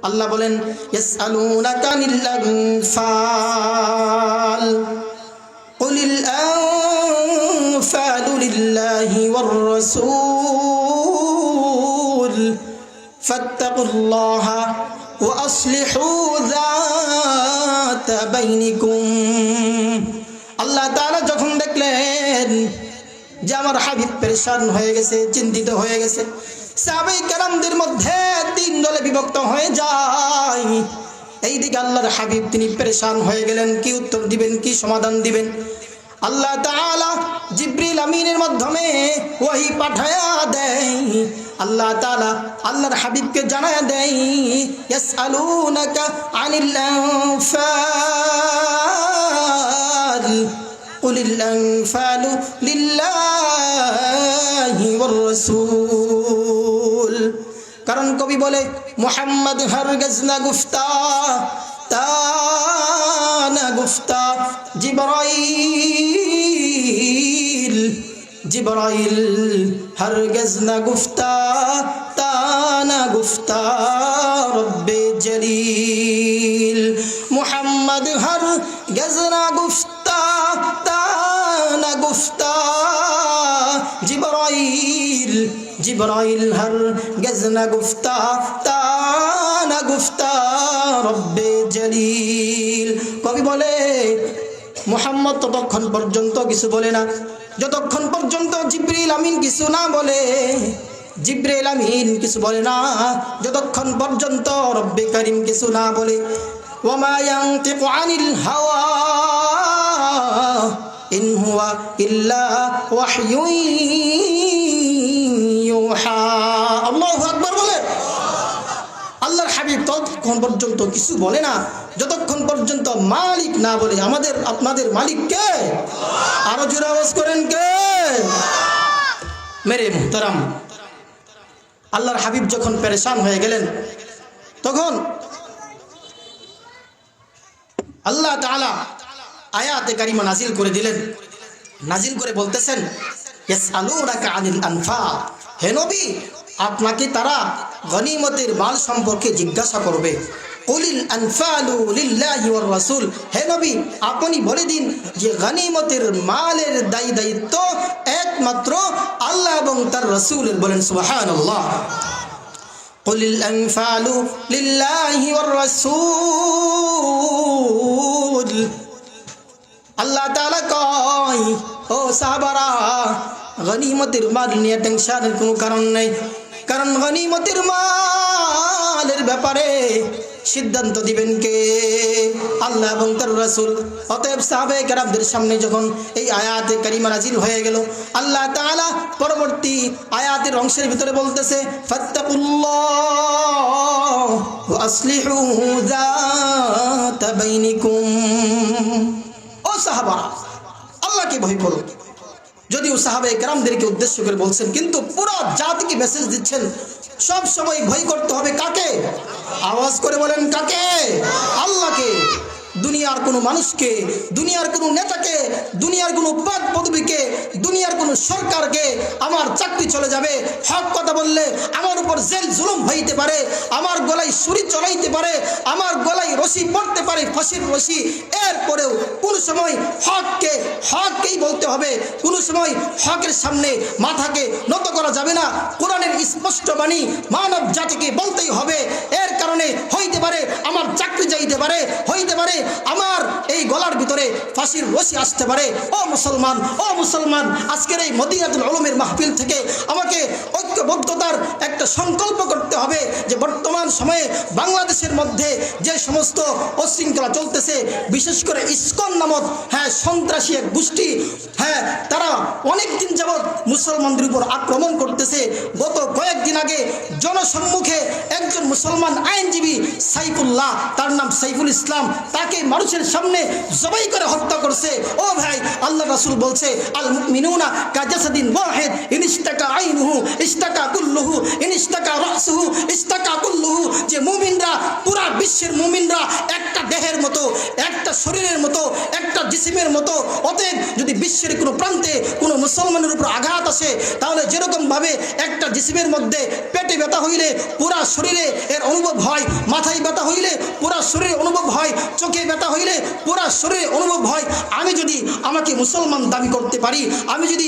আল্লাহ বলেন ইয়াসআলুনাকা আনিল আনফাল কুলিল আনফালু লিল্লাহি ওয়ার রাসূল ফাত্তাকুল্লাহা ওয়া আসলিহু যাতা বাইনিকুম। আল্লাহ তাআলা যখন দেখলেন যে আমার হাবিব পেরেশান হয়ে গেছে, চিন্তিত হয়ে গেছে, সাহাবায়ে কেরামদের মধ্যে তিন দলে বিভক্ত হয়ে যায়। এইদিকে আল্লাহর হাবিব তিনি পেরেশান হয়ে গেলেন, কি উত্তর দিবেন, কি সমাধান দিবেন। আল্লাহ তাআলা জিবরিল আমিনের মাধ্যমে ওহী পাঠায়া দেয়। আল্লাহ তাআলা আল্লাহর হাবিবকে জানায়া দেয় ইয়াসআলুনাকা আনিল আনফাল কুলিল আনফালু লিল্লাহি ওয়ার রাসূল। কারণ কবি বলে মুহাম্মদ হরগজ না গুফতা তানা গুফতা জিবরাইল জিবরাইল হরগজ না গুফতা তানা গুফতা রব্বে জলিল। মুহাম্মদ হরগজ না গুফতা তানা গুফতা জিবরাইল জিবরাইল হরগজ না গুফতা তানা গুফতা রব্বে জলিল। কবি বলে মুহাম্মদ ততক্ষণ পর্যন্ত কিছু বলে না যতক্ষণ পর্যন্ত জিবরিল আমিন কিছু না বলে, জিবরিল আমিন কিছু বলে না যতক্ষণ পর্যন্ত রব্বে করিম কিছু না বলে। ওয়ামা ইয়ানতিকু আনিল হাওয়া ইন হুয়া ইল্লা ওয়াহয়ুন ইউহা। আল্লাহু আকবার বলে। আল্লাহর হাবিব ততক্ষণ পর্যন্ত কিছু বলে না যতক্ষণ পর্যন্ত মালিক না বলে। আমাদের আপনাদের মালিক কে? আরো জোরে আওয়াজ করেন কে? মেরে মুহতারাম, আল্লাহর হাবিব যখন পেরেশান হয়ে গেলেন তখন আল্লাহ তাআলা আয়াতে কারিমা নাজিল করে দিলেন। নাজিল করে বলতেছেন ইয়াসআলুনাকা আনিল আনফাল, হে নবী আপনাকে তারা গনিমতের মাল সম্পর্কে জিজ্ঞাসা করবে। কুলিল আনফালু লিল্লাহি ওয়ার রাসূল, হে নবী আপনি বলে দিন যে গনিমতের মালের দায়িত্ব একমাত্র আল্লাহ এবং তার রাসূলের। বলেন সুবহানাল্লাহ। কুলিল আনফালু লিল্লাহি ওয়ার রাসূল। আল্লাহ তাআলা কয় ও সাহাবারা গনিমতের মাল নিয়ে টেনশনের কোনো কারণ নেই, কারণ গনিমতের মালের ব্যাপারে সিদ্ধান্ত দিবেন কে? আল্লাহ এবং তার রাসূল। অতএব সাহাবায়ে কেরামদের সামনে যখন এই আয়াতে কারিমা নাজিল হয়ে গেল, আল্লাহ তাআলা পরবর্তী আয়াতের অংশের ভিতরে বলতেছে ফাত্তাকুল্লাহ ওয়া আসলিহু যাতা বাইনিকুম। ও সাহাবারা আল্লাহকে ভয় করো। যদিও সাহাবায়ে কেরামদেরকে উদ্দেশ্য করে বলছেন, কিন্তু পুরো জাতিকে মেসেজ দিচ্ছেন সব সময় ভয় করতে হবে কাকে? আওয়াজ করে বলেন কাকে? আল্লাহকে। দুনিয়ার কোনো মানুষকে, দুনিয়ার কোনো নেতাকে, দুনিয়ার কোনো পদ পদবীকে, দুনিয়ার কোনো সরকারকে আমার চাকরি চলে যাবে, হক কথা বললে আমার উপর জেল জুলুম হইতে পারে, আমার গলায় ছুরি চলাইতে পারে, আমার গলায় রশি পড়তে পারে, ফাঁসির রশি, এরপরেও কোন সময় হককেই বলতে হবে। কোন সময় হকের সামনে মাথাকে নত করা যাবে না। কোরআনের স্পষ্ট বাণী মানব জাতিকে বলতেই হবে। এর কারণে হইতে পারে আমার চাকরি যাইতে পারে, হইতে পারে আমার এই গলার ভিতরে ফাঁসির রশি আসতে পারে। ও মুসলমান, ও মুসলমান, আজকের এই মদিনাতুল উলুমের মাহফিল থেকে আমাকে ঐক্যবদ্ধতার একটা সংকল্প করতে হবে যে বর্তমান সময়ে বাংলাদেশের মধ্যে যে সমস্ত অশৃঙ্খলা চলতেছে, বিশেষ করে ইসকন নামক সন্ত্রাসী এক গোষ্ঠী, তারা অনেকদিন যাবৎ মুসলমানদের উপর আক্রমণ করতেছে। গত কয়েকদিন আগে জনসম্মুখে একজন মুসলমান আইনজীবী সাইফুল্লাহ, তার নাম সাইফুল ইসলাম, তাকে মানুষের সামনে জবাই করে হত্যা করছে। ও ভাই, আল্লাহ রাসূল বলছে আল মুমিনুনা কাজাসাদিন ওয়াহিদ ইনইশতাকা আইনুহু ইশতাকা কুল্লুহু ইনইশতাকা রাসুহু ইশতাকা কুল্লুহু, যে মুমিনরা পুরা বিশ্বের মুমিনরা একটা দেহের মতো, একটা শরীরের মতো, একটা জিসিমের মতো। অতএব যদি বিশ্বের কোনো প্রান্তে কোনো মুসলমানের উপর আঘাত আসে, তাহলে যেরকম ভাবে একটা জিসিমের মধ্যে পেটে ব্যথা হইলে পুরা শরীরে এর অনুভব হয়, মাথায় ব্যথা হইলে পুরা শরীরে অনুভব হয়, চোখে ব্যথা হইলে পুরা শরীরে অনুভব হয়। আমি যদি আমাকে মুসলমান দাবি করতে পারি, আমি যদি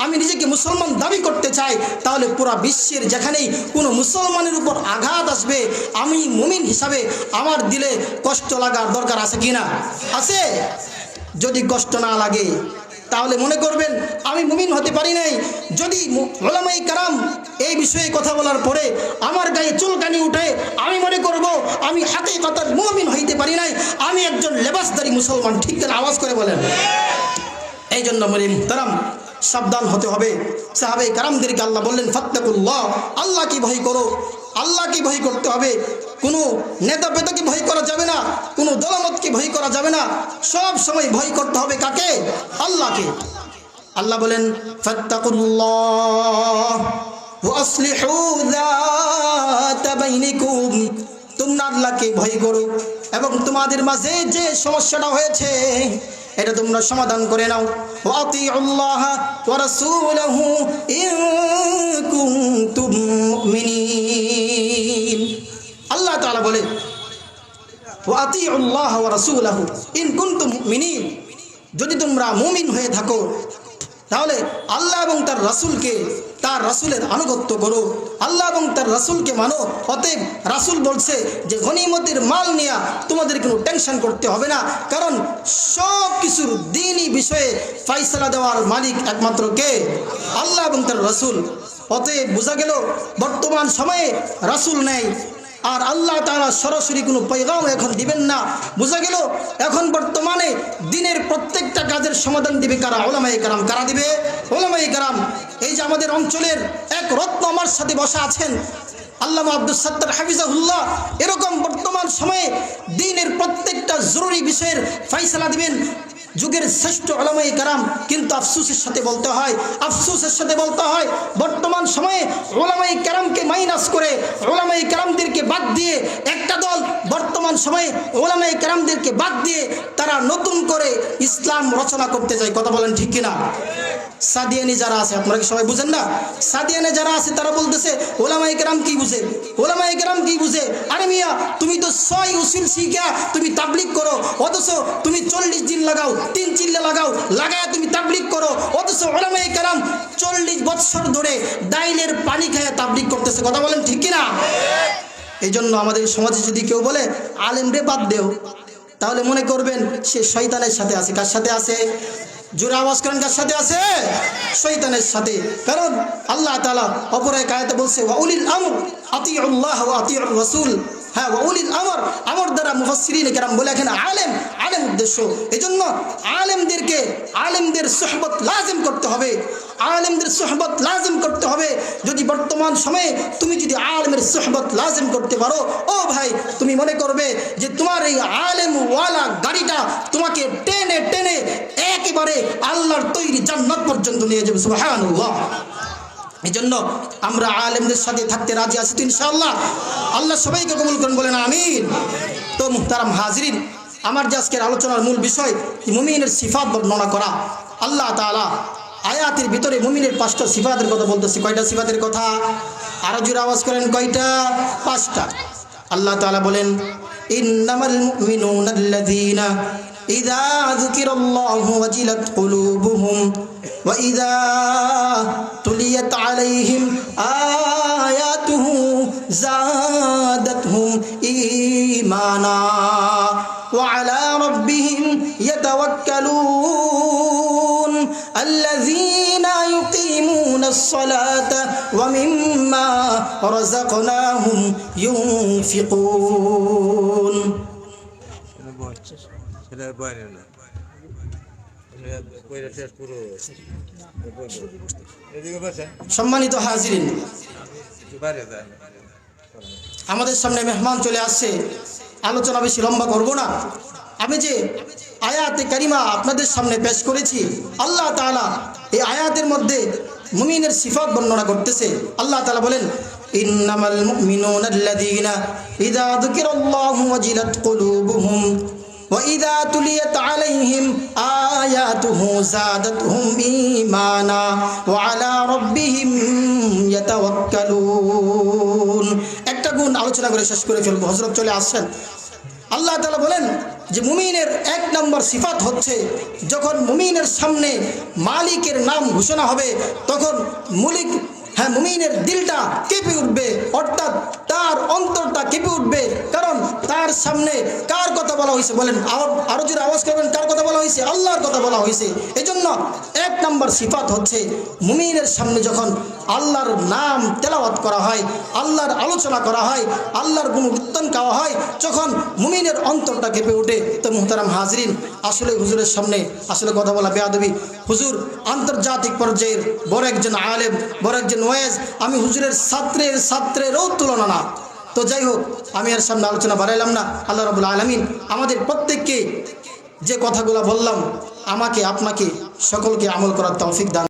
আমি নিজেকে মুসলমান দাবি করতে চাই, তাহলে পুরা বিশ্বের যেখানেই কোনো মুসলমানের উপর আঘাত আসবে, আমি মুমিন হিসাবে আমার দিলে কষ্ট লাগার দরকার আছে কিনা? আছে। যদি কষ্ট না লাগে তাহলে মনে করবেন আমি মুমিন হতে পারি নাই। যদি উলামায়ে কেরাম এই বিষয়ে কথা বলার পরে আমার গায়ে চুলকানি উঠে, আমি মনে করব আমি হাকিকতান মুমিন হইতে পারি নাই, আমি একজন লেবাসদারি মুসলমান। ঠিক না? আওয়াজ করে বলেন। এই জন্য মুহতারাম সাবধান হতে হবে। সাহাবায়ে কেরামদেরকে আল্লাহ বললেন ফাত্তাকুল্লাহ, আল্লাহকে ভয় করো, আল্লাহকে ভয় করতে হবে। কোনো নেতা পেতাকে ভয় করা যাবে না, কোনো দলমতকে ভয় করা যাবে না, সব সময় ভয় করতে হবে কাকে? আল্লাহকে। আল্লাহ বলেন ফাত্তাকুল্লাহ ওয়া আসলিহু যাতা বাইনিকুম, তোমরা আল্লাহকে ভয় করো এবং তোমাদের মাঝে যে সমস্যাটা হয়েছে এটা তোমরা সমাধান করে নাও। ওয়া আতিউল্লাহ ওয়া রাসূলহু ইন কুনতুম মুমিনিন। আল্লাহ তাআলা বলে ওয়া আতিউল্লাহ ওয়া রাসূলহু ইন কুনতুম মুমিনিন, যদি তোমরা মুমিন হয়ে থাকো তাহলে আল্লাহ এবং তার রাসূলকে, তার রাসূলের আনুগত্য করো, আল্লাহ এবং তার রাসূলকে মানো। অতএব রাসূল বলছে যে গনিমতের মাল নিয়ে তোমাদের কোনো টেনশন করতে হবে না, কারণ সব কিছুর দ্বীনি বিষয়ে ফয়সালা দেওয়ার মালিক একমাত্র কে? আল্লাহ এবং তার রাসূল। অতএব বোঝা গেল বর্তমান সময়ে রাসূল নেই আর আল্লাহ তাআলা সরাসরি কোনো পয়গাম এখন দিবেন না। বোঝা গেল এখন বর্তমানে দিনের প্রত্যেকটা কাজের সমাধান দিবে কারা? উলামায়ে কেরাম। কারা দিবে? উলামায়ে কেরাম। এই যে আমাদের অঞ্চলের এক রত্ন আমার সাথে বসা আছেন আল্লামা আব্দুস সাত্তার হাফিজাহুল্লাহ, এরকম বর্তমান সময়ে দিনের প্রত্যেকটা জরুরি বিষয়ের ফয়সালা দিবেন যুগের শ্রেষ্ঠ উলামায়ে কেরাম। কিন্তু আফসোসের সাথে বলতে হয় বর্তমান সময়ে উলামায়ে কেরামকে মাইনাস করে, উলামায়ে কেরামদেরকে বাদ দিয়ে একটা দল বর্তমান সময়ে উলামায়ে কেরামদেরকে বাদ দিয়ে তারা নতুন করে ইসলাম রচনা করতে যায়। কথা বলেন ঠিক কিনা? সাদিয়ানি যারা আছে, আপনারা কি সবাই বুঝেন না? সাদিয়ানে যারা আছে তারা বলতেছে উলামায়ে কেরাম কি বুঝে, উলামায়ে কেরাম কি বুঝে? আরে মিয়া, তুমি তো 6 উসুল শিখা তুমি তাবলীগ করো, অথচ তুমি 40 দিন লাগাও, 3 চিল্লা লাগায়া তুমি তাবলীগ করো, অথচ উলামায়ে কেরাম 40 বছর ধরে ডাইলের পানি খায়া তাবলীগ করতেছে। কথা বলেন ঠিক কিনা? এই জন্য আমাদের সমাজে যদি কেউ বলে আলেম রে বাদ দেও, তাহলে মনে করবেন সে শয়তানের সাথে আছে। কার সাথে আছে? জোরে আওয়াজ করেন, কার সাথে আছে? শয়তানের সাথে। কারণ আল্লাহ তাআলা অপর এক আয়াতে বলছে ওয়া উলিল আমর আতিউল্লাহ ওয়া আতিউর রাসূল। হ্যাঁ, ওয়া উলিল আমর, আমর দ্বারা মুফাসসিরিনে কেরাম বলে এখানে আলেম উদ্দেশ্য। এজন্য আলেমদের সুহবত লাজিম করতে হবে, আলেমদের সুহবত লাজিম করতে হবে। যদি বর্তমান সময়ে তুমি যদি আলেমের সুহবত লাজিম করতে পারো, ও ভাই, তুমি মনে করবে যে তোমার এই আলেম ওয়ালা গাড়িটা তোমাকে টেনে টেনে একেবারে আল্লাহর তৈরি জান্নাত পর্যন্ত নিয়ে যাবে। সুবহানাল্লাহ। এই জন্য আমরা আলেমদের সাথে থাকতে রাজি আছি তো ইনশাআল্লাহ। আল্লাহ সবাইকে কবুল করেন, বলেন আমিন। তো মুহতারাম হাজিরিন, আমার যে আজকের আলোচনার মূল বিষয় মুমিনের সিফাত বর্ণনা করা। আল্লাহ তাআলা আয়াতের ভিতরে মুমিনের 5টা সিফাতের কথা বলতেছে। কয়টা সিফাতের কথা? আরো জোরে আওয়াজ করেন, কয়টা? 5টা। আল্লাহ তাআলা বলেন ইন্নামাল মুমিনুনা আল্লাযীনা ইযা যুকিরাল্লাহু ওয়াজিলাত কুলুবুহুম ওয়া ইযা তুলিয়াত আলাইহিম আয়াতুহু যাদাতহুম ঈমানা ওয়া আলা রাব্বিহিম ইয়াতাওয়াক্কালুন আল্লাযীনা ইউকিমুনাস সালাতা ওয়া মিম্মা রাযাকনাহুম ইউনফিকুন। সম্মানিত হাজিরিন, আমাদের সামনে মেহমান চলে আসছে, আলোচনা বেশি লম্বা করব না। আমি যে আয়াতে কারিমা আপনাদের সামনে পেশ করেছি, আল্লাহ তাআলা এই আয়াতের মধ্যে মুমিনের সিফাত বর্ণনা করতেছে। আল্লাহ তাআলা বলেন, ইন্নামাল মুমিনুনা আল্লাযীনা ইযা যুকিরাল্লাহু ওয়াজিলাত কুলুবুহুম ওয়া ইযা তুলিয়াত আলাইহিম আয়াতুহু যাদাতহুম ঈমানা ওয়া আলা রাব্বিহিম ইয়াতাওয়াক্কালুন। একটা গুণ আলোচনা করে শেষ করে ফেলবো, হযরত চলে আসছেন। আল্লাহ তাআলা বলেন যে মুমিনের এক নম্বর সিফাত হচ্ছে যখন মুমিনের সামনে মালিকের নাম ঘোষণা হবে তখন মুমিনের দিলটা কেঁপে উঠবে, অর্থাৎ তার অন্তরটা কেঁপে উঠবে। কারণ তার সামনে কার কথা বলা হয়েছে বলেন, আরো জোরে আওয়াজ করবেন, কার কথা বলা হয়েছে? আল্লাহর কথা বলা হয়েছে। এজন্য এক নম্বর সিফাত হচ্ছে মুমিনের সামনে যখন আল্লাহর নাম তেলাওয়াত করা হয়, আল্লাহর আলোচনা করা হয়, আল্লাহর গুণকীর্তন গাওয়া হয়, যখন মুমিনের অন্তরটা কেঁপে ওঠে। তো মুহতারাম হাজরিন, আসলে হুজুরের সামনে আসলে কথা বলা বেয়াদবি। হুজুর আন্তর্জাতিক পর্যায়ের বড় একজন আলেম, বড় একজন ওয়াইজ। আমি হুজুরের ছাত্রেরও তুলনা না। তো যাই হোক, আমি এর সামনে আলোচনা বাড়াইলাম না। আল্লাহ রাব্বুল আলামিন আমাদের প্রত্যেককে যে কথাগুলো বললাম, আমাকে আপনাকে সকলকে আমল করার তৌফিক দান।